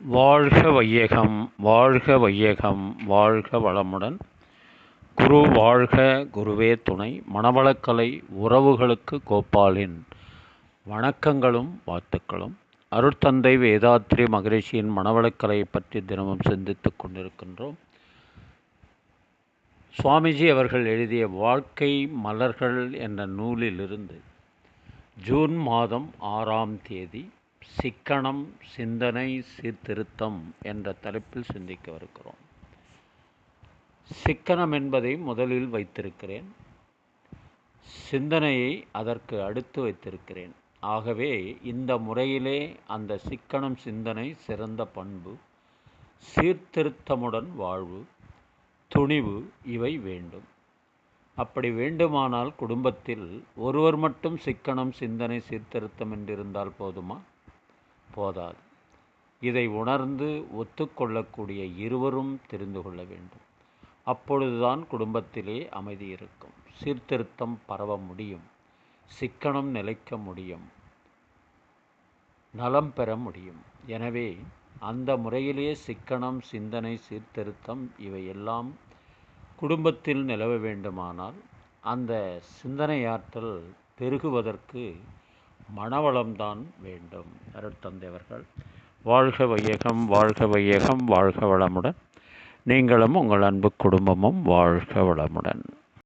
வாழ்க வையகம் வாழ்க வையகம் வாழ்க வளமுடன். குரு வாழ்க குருவே துணை. மனவளக்கலை உறவுகளுக்கு கோபாலின் வணக்கங்களும் வாழ்த்துக்களும். அருட்தந்தை வேதாத்ரி மகரிஷியின் மனவளக்கலையை பற்றி தினமும் சிந்தித்து கொண்டிருக்கின்றோம். சுவாமிஜி அவர்கள் எழுதிய வாழ்க்கை மலர்கள் என்ற நூலிலிருந்து ஜூன் மாதம் 6ஆம் தேதி சிக்கனம் சிந்தனை சீர்திருத்தம் என்ற தலைப்பில் சிந்திக்கவிருக்கிறோம். சிக்கனம் என்பதை முதலில் வைத்திருக்கிறேன், சிந்தனையை அதற்கு அடுத்து வைத்திருக்கிறேன். ஆகவே இந்த முறையிலே அந்த சிக்கனம் சிந்தனை சிறந்த பண்பு, சீர்திருத்தமுடன் வாழ்வு, துணிவு இவை வேண்டும். அப்படி வேண்டுமானால் குடும்பத்தில் ஒருவர் மட்டும் சிக்கனம் சிந்தனை சீர்திருத்தம் என்றிருந்தால் போதுமா? போதாது. இதை உணர்ந்து ஒத்துக்கொள்ளக்கூடிய இருவரும் தெரிந்து கொள்ள வேண்டும். அப்பொழுதுதான் குடும்பத்திலே அமைதி இருக்கும், சீர்திருத்தம் பரவ முடியும், சிக்கனம் நிலைக்க முடியும், நலம் பெற முடியும். எனவே அந்த முறையிலே சிக்கனம் சிந்தனை சீர்திருத்தம் இவையெல்லாம் குடும்பத்தில் நிலவ வேண்டுமானால் அந்த சிந்தனையாற்றல் பெருகுவதற்கு மனவளம்தான் வேண்டும். அருட்தந்தை அவர்கள் வாழ்க வையகம் வாழ்க வையகம் வாழ்க வளமுடன். நீங்களும் உங்கள் அன்பு குடும்பமும் வாழ்க வளமுடன்.